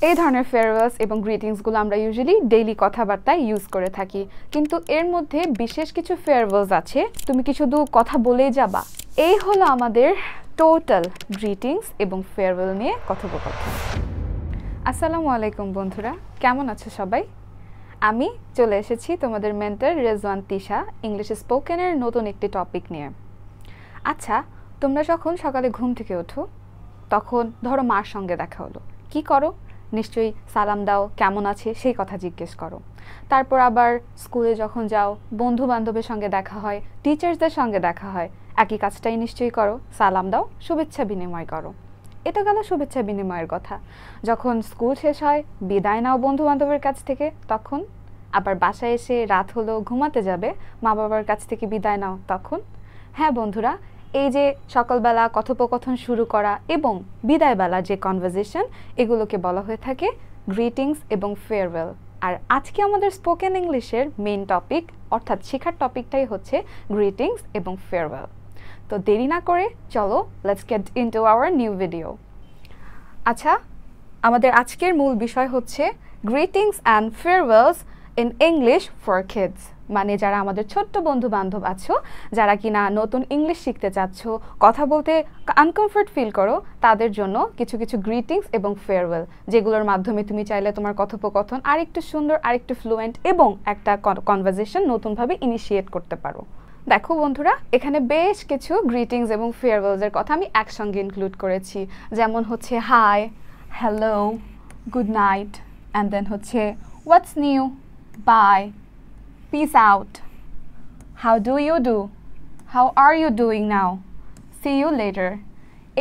এই ধরনের ফেয়ারওয়েলস এবং গ্রিটিংসগুলো আমরা ইউজুয়ালি ডেইলি কথাবার্তায় ইউজ করে থাকি, কিন্তু এর মধ্যে বিশেষ কিছু ফেয়ারওয়েলস আছে তুমি কি শুধু কথা বলেই যাবা? এই হলো আমাদের টোটাল গ্রিটিংস এবং ফেয়ারওয়েল নিয়ে কথোপকথন। আসসালামু আলাইকুম বন্ধুরা, কেমন আছো সবাই? আমি চলে এসেছি তোমাদের মেন্টর রেজওয়ান তিশা ইংলিশ স্পোকেনের নতুন একটি টপিক নিয়ে। আচ্ছা, তোমরা যখন সকালে ঘুম থেকে ওঠো তখন ধরো মার সঙ্গে দেখা হলো, কি করো? নিশ্চয়ই সালাম দাও, কেমন আছে সেই কথা জিজ্ঞেস করো। তারপর আবার স্কুলে যখন যাও বন্ধু বান্ধবের সঙ্গে দেখা হয়, টিচার্সদের সঙ্গে দেখা হয়, একই কাজটাই নিশ্চয়ই করো, সালাম দাও, শুভেচ্ছা বিনিময় করো। এটা গেল শুভেচ্ছা বিনিময়ের কথা। যখন স্কুল শেষ হয় বিদায় নাও বন্ধু বান্ধবের কাছ থেকে, তখন আবার বাসায় এসে রাত হলো ঘুমাতে যাবে, মা বাবার কাছ থেকে বিদায় নাও তখন। হ্যাঁ বন্ধুরা, এই যে সকালবেলা কথোপকথন শুরু করা এবং বিদায়বেলা যে কনভারসেশন, এগুলোকে বলা হয়ে থাকে গ্রিটিংস এবং ফেয়ারওয়েল। আর আজকে আমাদের স্পোকেন ইংলিশের মেইন টপিক অর্থাৎ শেখার টপিকটাই হচ্ছে গ্রিটিংস এবং ফেয়ারওয়েল। তো দেরি না করে চলো let's get into our new video. আচ্ছা, আমাদের আজকের মূল বিষয় হচ্ছে greetings and farewells in English for kids, মানে যারা আমাদের ছোট্ট বন্ধু বান্ধব আছো, যারা কিনা নতুন ইংলিশ শিখতে চাচ্ছ, কথা বলতে আনকমফর্ট ফিল করো, তাদের জন্য কিছু কিছু গ্রিটিংস এবং ফেয়ারওয়েল, যেগুলোর মাধ্যমে তুমি চাইলে তোমার কথোপকথন আরেকটু সুন্দর, আরেকটু ফ্লুয়েন্ট এবং একটা কনভারসেশন নতুনভাবে ইনিশিয়েট করতে পারো। দেখো বন্ধুরা, এখানে বেশ কিছু গ্রিটিংস এবং ফেয়ারওয়েলসের কথা আমি একসঙ্গে ইনক্লুড করেছি, যেমন হচ্ছে hi, hello, good night, and then হচ্ছে what's new, bye, peace out, how do you do, how are you doing now, see you later।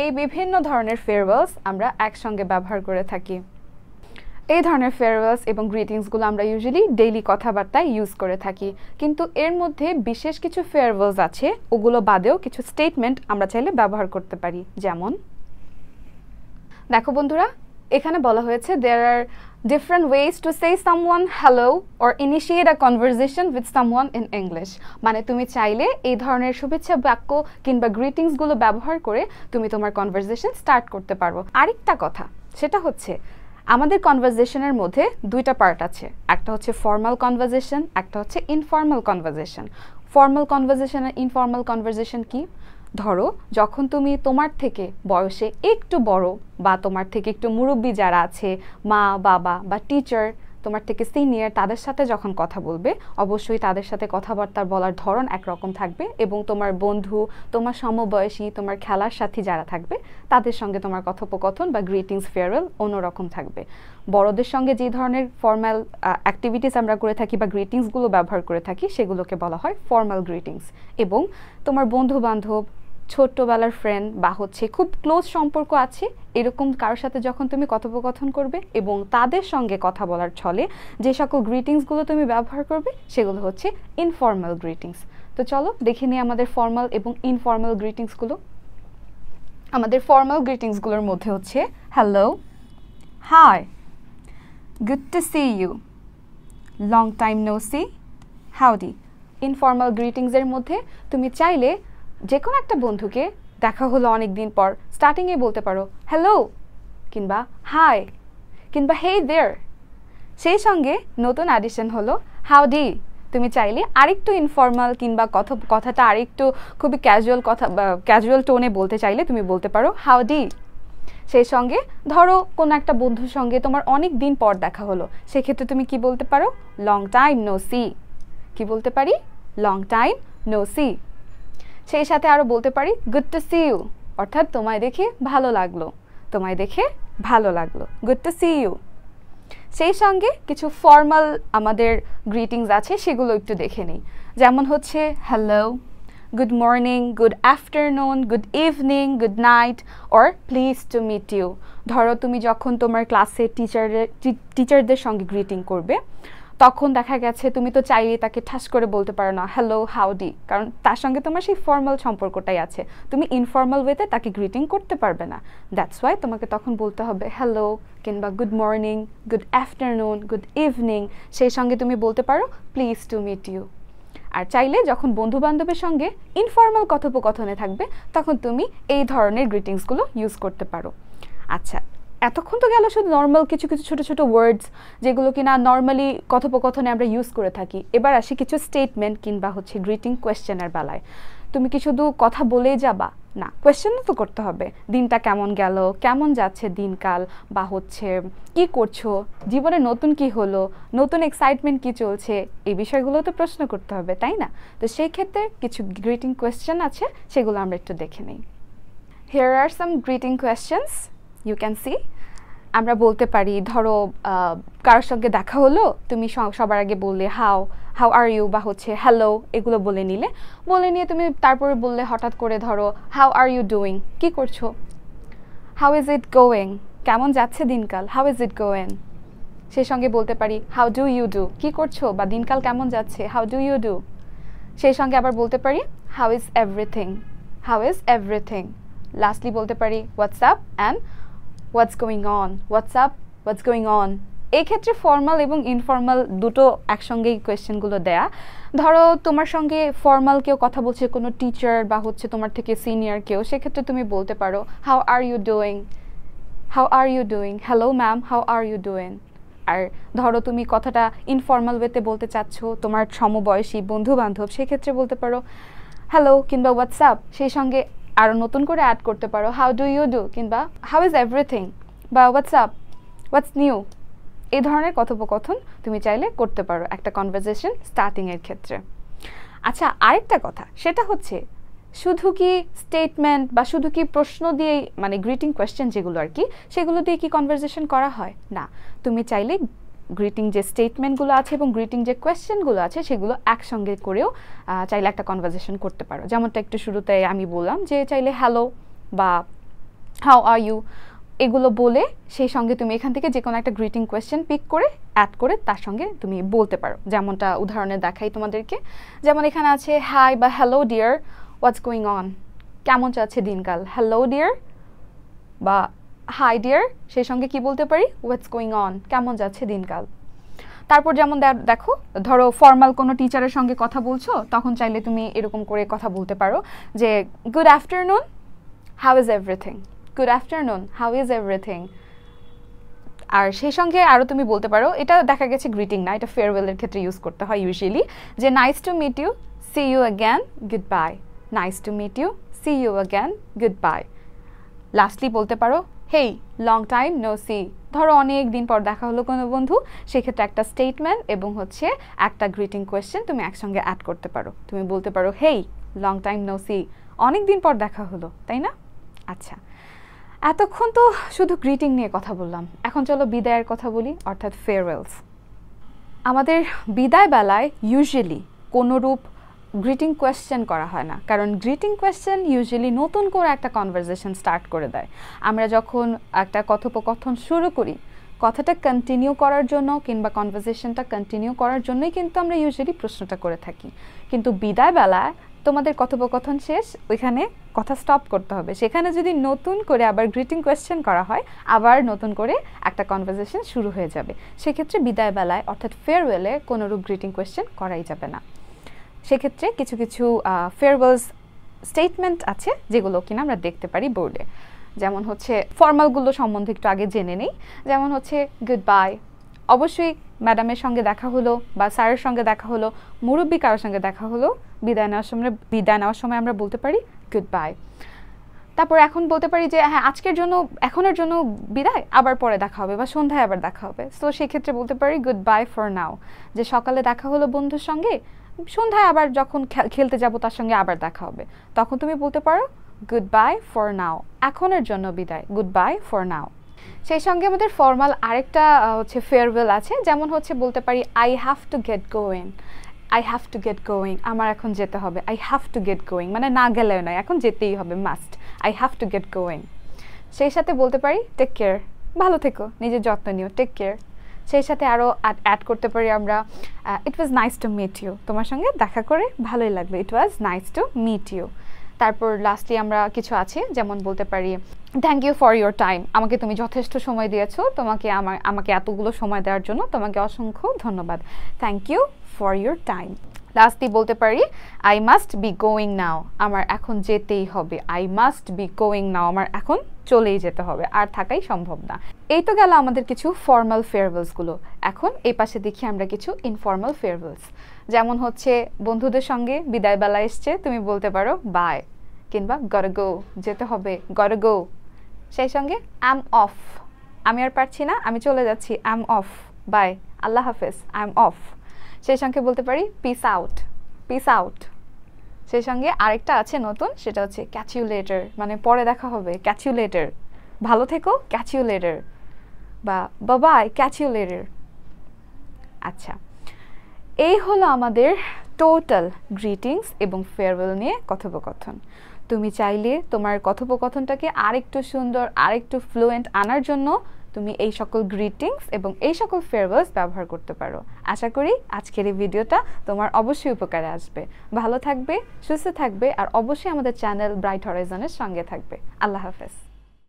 এই বিভিন্ন ধরনের ফেয়ারওয়েলস আমরা একসঙ্গে ব্যবহার করে থাকি। এই ধরনের ফেয়ারওয়েলস এবং গ্রিটিংসগুলো আমরা ইউজুয়ালি ডেইলি কথাবার্তায় ইউজ করে থাকি, কিন্তু এর মধ্যে বিশেষ কিছু ফেয়ারওয়েলস আছে, ওগুলো বাদেও কিছু স্টেটমেন্ট আমরা চাইলে ব্যবহার করতে পারি। যেমন দেখো বন্ধুরা, এখানে বলা হয়েছে there are different ways to say someone hello or initiate a conversation with someone in English। মানে তুমি চাইলে এই ধরনের শুভেচ্ছা বাক্য কিংবা গ্রিটিংসগুলো ব্যবহার করে তুমি তোমার কনভারসেশন স্টার্ট করতে পারো। আরেকটা কথা, সেটা হচ্ছে আমাদের কনভারসেশনের মধ্যে দুইটা পার্ট আছে, একটা হচ্ছে ফর্মাল কনভারসেশন, একটা হচ্ছে ইনফর্মাল কনভারসেশন। ফর্মাল কনভারসেশন আর ইনফর্মাল কনভারসেশন কি? ধরো যখন তুমি তোমার থেকে বয়সে একটু বড় বা তোমার থেকে একটু মুরব্বী যারা আছে, মা বাবা বা টিচার, তোমার থেকে সিনিয়র, তাদের সাথে যখন কথা বলবে অবশ্যই তাদের সাথে কথাবার্তা বলার ধরন একরকম থাকবে, এবং তোমার বন্ধু, তোমার সমবয়সী, তোমার খেলার সাথী যারা থাকবে তাদের সঙ্গে তোমার কথোপকথন বা গ্রিটিংস ফেয়ারওয়েল অন্যরকম থাকবে। বড়দের সঙ্গে যে ধরনের ফর্মাল অ্যাক্টিভিটিস আমরা করে থাকি বা গ্রিটিংসগুলো ব্যবহার করে থাকি সেগুলোকে বলা হয় ফর্মাল গ্রিটিংস। এবং তোমার বন্ধু বান্ধব, ছোট্টবেলার ফ্রেন্ড বা হচ্ছে খুব ক্লোজ সম্পর্ক আছে এরকম কারোর সাথে যখন তুমি কথোপকথন করবে এবং তাদের সঙ্গে কথা বলার ছলে যে সকল গ্রিটিংসগুলো তুমি ব্যবহার করবে সেগুলো হচ্ছে ইনফর্মাল গ্রিটিংস। তো চলো দেখে নিই আমাদের ফর্মাল এবং ইনফর্মাল গ্রিটিংসগুলো। আমাদের ফর্মাল গ্রিটিংসগুলোর মধ্যে হচ্ছে hello, hi, good to see you, long time no see, howdy. Informal গ্রিটিংসের মধ্যে তুমি চাইলে যে কোনো একটা বন্ধুকে দেখা হলো অনেক দিন পর, স্টার্টিংয়ে বলতে পারো হ্যালো কিংবা হাই কিংবা হেই দেয়ার। সেই সঙ্গে নতুন অ্যাডিশন হলো হাউডি। তুমি চাইলে আরেকটু ইনফর্মাল কিংবা কথাটা আরেকটু খুবই ক্যাজুয়াল কথা বা ক্যাজুয়াল টোনে বলতে চাইলে তুমি বলতে পারো হাউডি। সেই সঙ্গে ধরো কোনো একটা বন্ধুর সঙ্গে তোমার অনেক দিন পর দেখা হলো, সেক্ষেত্রে তুমি কি বলতে পারো? Long time no see. কি বলতে পারি? Long time no see. সেই সাথে আরও বলতে পারি গুড টু সি ইউ, অর্থাৎ তোমায় দেখে ভালো লাগলো, তোমায় দেখে ভালো লাগলো, গুড টু সি ইউ। সেই সঙ্গে কিছু ফর্মাল আমাদের গ্রিটিংস আছে, সেগুলো একটু দেখে নিই। যেমন হচ্ছে hello, good morning, good afternoon, good evening, good night, or please to meet you. ধরো তুমি যখন তোমার ক্লাসে টিচারদের সঙ্গে গ্রিটিং করবে তখন দেখা গেছে তুমি তো চাইলে তাকে ঠাস করে বলতে পারো না হ্যালো হাউডি, কারণ তার সঙ্গে তোমার সেই ফর্মাল সম্পর্কটাই আছে, তুমি ইনফর্মাল ওয়েতে তাকে গ্রিটিং করতে পারবে না। দ্যাটস ওয়াই তোমাকে তখন বলতে হবে হ্যালো কিংবা good morning, good afternoon, good evening. সেই সঙ্গে তুমি বলতে পারো প্লিজ টু মিট ইউ। আর চাইলে যখন বন্ধু বান্ধবের সঙ্গে ইনফর্মাল কথোপকথনে থাকবে তখন তুমি এই ধরনের গ্রিটিংসগুলো ইউজ করতে পারো। আচ্ছা, এতক্ষণ তো গেল শুধু নর্মাল কিছু কিছু ছোট ছোট ওয়ার্ডস যেগুলো কিনা নর্মালি কথোপকথনে আমরা ইউজ করে থাকি। এবার আসি কিছু স্টেটমেন্ট কিংবা হচ্ছে গ্রিটিং কোয়েশ্চেনের বেলায়। তুমি কি শুধু কথা বলেই যাবা? না, কোয়েশ্চেনও তো করতে হবে। দিনটা কেমন গেল, কেমন যাচ্ছে দিনকাল, বা হচ্ছে কি করছো, জীবনে নতুন কি হলো, নতুন এক্সাইটমেন্ট কি চলছে, এই বিষয়গুলো তো প্রশ্ন করতে হবে, তাই না? তো সেই ক্ষেত্রে কিছু গ্রিটিং কোয়েশ্চেন আছে, সেগুলো আমরা একটু দেখে নিই। Here are some greeting questions you can see. আমরা বলতে পারি, ধরো কারোর সঙ্গে দেখা হলো, তুমি সবার আগে বললে হাউ আর ইউ বা হচ্ছে হ্যালো, এগুলো বলে নিয়ে তুমি তারপরে বললে হঠাৎ করে, ধরো হাউ আর ইউ ডুইং, কি করছো, হাউ ইজ ইট গোয়িং, কেমন যাচ্ছে দিনকাল, হাউ ইজ ইট গোয়িং। সেই সঙ্গে বলতে পারি হাউ ডু ইউ ডু, কি করছো বা দিনকাল কেমন যাচ্ছে, হাউ ডু ইউ ডু। সেই সঙ্গে আবার বলতে পারি how is everything, how is everything. Lastly বলতে পারি what's up and what's going on, what's up, what's going on. এই ক্ষেত্রে ফর্মাল এবং ইনফর্মাল দুটো একসঙ্গেই কোয়েশ্চেনগুলো দেয়া। ধরো তোমার সঙ্গে ফর্মাল কেউ কথা বলছে, কোনো টিচার বা হচ্ছে তোমার থেকে সিনিয়র কেউ, সেক্ষেত্রে তুমি বলতে পারো how are you doing, how are you doing, hello ma'am, how are you doing. আর ধরো তুমি কথাটা ইনফর্মাল ওয়েতে বলতে চাচ্ছ তোমার সমবয়সী বন্ধু বান্ধব, সেক্ষেত্রে বলতে পারো হ্যালো কিংবা হোয়াটসঅ্যাপ। সেই সঙ্গে আরও নতুন করে অ্যাড করতে পারো হাউ ডু ইউ ডু কিংবা হাউ ইজ এভরিথিং বা হোয়াটসঅ্যাপ, হোয়াটস নিউ। এই ধরনের কথোপকথন তুমি চাইলে করতে পারো একটা কনভারসেশন স্টার্টিংয়ের ক্ষেত্রে। আচ্ছা, আরেকটা কথা, সেটা হচ্ছে শুধু কি স্টেটমেন্ট বা শুধু কি প্রশ্ন দিয়ে, মানে গ্রিটিং কোয়েশ্চেন যেগুলো আর কি, সেগুলো দিয়ে কি কনভারসেশন করা হয়? না, তুমি চাইলে গ্রিটিং যে স্টেটমেন্টগুলো আছে এবং গ্রিটিং যে কোয়েশ্চেনগুলো আছে সেগুলো একসঙ্গে করেও চাইলে একটা কনভারসেশন করতে পারো। যেমনটা একটু শুরুতে আমি বললাম যে চাইলে হ্যালো বা হাউ আর ইউ এগুলো বলে সেই সঙ্গে তুমি এখান থেকে যে কোনো একটা গ্রিটিং কোয়েশ্চেন পিক করে অ্যাড করে তার সঙ্গে তুমি বলতে পারো। যেমনটা উদাহরণে দেখাই তোমাদেরকে, যেমন এখানে আছে হাই বা hello dear, what's going on, কেমন যাচ্ছে দিনকাল, হ্যালো ডিয়ার বা হাই ডিয়ার। সেই সঙ্গে কি বলতে পারি, হোয়াটস গোয়িং অন, কেমন যাচ্ছে দিনকাল। তারপর যেমন দেখো, ধরো ফর্মাল কোনো টিচারের সঙ্গে কথা বলছো, তখন চাইলে তুমি এরকম করে কথা বলতে পারো যে good afternoon, how is everything, good afternoon, how is everything. আর সেই সঙ্গে আরও তুমি বলতে পারো, এটা দেখা গেছে গ্রিটিং না, এটা ফেয়ারওয়েলের ক্ষেত্রে ইউজ করতে হয় ইউজুয়ালি, যে nice to meet you, see you again, goodbye, nice to meet you, see you again, goodbye. Lastly বলতে পারো hey long time no see, ধরো অনেক দিন পর দেখা হলো কোনো বন্ধু, সেক্ষেত্রে একটা স্টেটমেন্ট এবং হচ্ছে একটা গ্রিটিং কোয়েশ্চেন তুমি একসঙ্গে অ্যাড করতে পারো। তুমি বলতে পারো hey long time no C, অনেক দিন পর দেখা হলো, তাই না? আচ্ছা, এতক্ষণ তো শুধু গ্রিটিং নিয়ে কথা বললাম, এখন চলো বিদায়ের কথা বলি, অর্থাৎ ফেয়ারওয়েলস। আমাদের বিদায় বেলায় ইউজুয়ালি কোনোরূপ গ্রিটিং কোয়েশ্চেন করা হয় না, কারণ গ্রিটিং কোয়েশ্চেন ইউজুয়ালি নতুন করে একটা কনভারসেশন স্টার্ট করে দেয়। আমরা যখন একটা কথোপকথন শুরু করি, কথাটা কন্টিনিউ করার জন্য কিংবা কনভারসেশনটা কন্টিনিউ করার জন্যই কিন্তু আমরা ইউজুয়ালি প্রশ্নটা করে থাকি। কিন্তু বিদায় বেলায় তোমাদের কথোপকথন শেষ, ওইখানে কথা স্টপ করতে হবে। সেখানে যদি নতুন করে আবার গ্রিটিং কোয়েশ্চেন করা হয়, আবার নতুন করে একটা কনভারসেশন শুরু হয়ে যাবে। সেক্ষেত্রে বিদায় বেলায় অর্থাৎ ফেয়ারওয়েলে কোনোরূপ গ্রিটিং কোয়েশ্চেন করাই যাবে না। সেক্ষেত্রে কিছু কিছু ফেয়ারওয়েলস স্টেটমেন্ট আছে যেগুলো কিনা আমরা দেখতে পারি বোর্ডে। যেমন হচ্ছে ফর্মালগুলো সম্বন্ধে একটু আগে জেনে নেই। যেমন হচ্ছে গুড বাই, অবশ্যই ম্যাডামের সঙ্গে দেখা হলো বা স্যারের সঙ্গে দেখা হলো, মুরব্বী কারোর সঙ্গে দেখা হলো, বিদায় নেওয়ার সময় আমরা বলতে পারি গুড বাই। তারপর এখন বলতে পারি যে হ্যাঁ এখনের জন্য বিদায়, আবার পরে দেখা হবে বা সন্ধ্যায় আবার দেখা হবে। তো সেক্ষেত্রে বলতে পারি গুড বাই ফর নাও, যে সকালে দেখা হলো বন্ধুর সঙ্গে, সন্ধ্যায় আবার যখন খেলতে যাব তার সঙ্গে আবার দেখা হবে, তখন তুমি বলতে পারো গুড বাই ফর নাও, এখনের জন্য বিদায়, গুড বাই ফর নাও। সেই সঙ্গে আমাদের ফর্মাল আরেকটা হচ্ছে ফেয়ারওয়েল আছে, যেমন হচ্ছে বলতে পারি I have to get going, I have to get going, আমার এখন যেতে হবে, I have to get going, মানে না গেলেও নয়, এখন যেতেই হবে, must, I have to get going. সেই সাথে বলতে পারি টেক কেয়ার, ভালো থেকো, নিজের যত্ন নিও, টেক কেয়ার। সেই সাথে আরও অ্যাড করতে পারি আমরা it was nice to meet you, তোমার সঙ্গে দেখা করে ভালোই লাগলো, it was nice to meet you. তারপর লাস্টলি আমরা কিছু আছে, যেমন বলতে পারি thank you for your time, আমাকে তুমি যথেষ্ট সময় দিয়েছো, আমাকে এতগুলো সময় দেওয়ার জন্য তোমাকে অসংখ্য ধন্যবাদ, thank you for your time. Lastly বলতে পারি I must be going now, আমার এখন যেতেই হবে। I must be going now, আমার এখন চলেই যেতে হবে, আর থাকাই সম্ভব না। এই তো গেল আমাদের কিছু ফর্মাল ফেয়ারওয়েলসগুলো। এখন এই পাশে দেখি আমরা কিছু ইনফর্মাল ফেয়ারওয়েলস, যেমন হচ্ছে বন্ধুদের সঙ্গে বিদায় বেলা এসছে, তুমি বলতে পারো বাই, কিংবা গটা গো, যেতে হবে, গটা গো। সেই সঙ্গে আম অফ, আমি আর পারছি না, আমি চলে যাচ্ছি, আম অফ, বাই, আল্লাহ হাফেজ, আই এম অফ। সেই সঙ্গে বলতে পারি পিস আউট, পিস আউট। সেই সঙ্গে আরেকটা আছে নতুন, সেটা হচ্ছে ক্যাচ ইউ লেটার, মানে পরে দেখা হবে, ক্যাচ ইউ লেটার, ভালো থেকো, ক্যাচ ইউ লেটার, বা বাবাই, ক্যাচ ইউ লেটার। আচ্ছা, এই হলো আমাদের টোটাল গ্রিটিংস এবং ফেয়ারওয়েল নিয়ে কথোপকথন। তুমি চাইলে তোমার কথোপকথনটাকে আরেকটু সুন্দর, আরেকটু ফ্লুয়েন্ট আনার জন্য তুমি এই সকল গ্রিটিংস এবং এই সকল ফেয়ারওয়েলস ব্যবহার করতে পারো। আশা করি আজকের এই ভিডিওটা তোমার অবশ্যই উপকারে আসবে। ভালো থাকবে, সুস্থ থাকবে, আর অবশ্যই আমাদের চ্যানেল ব্রাইট হরাইজনের সঙ্গে থাকবে। আল্লাহ হাফেজ।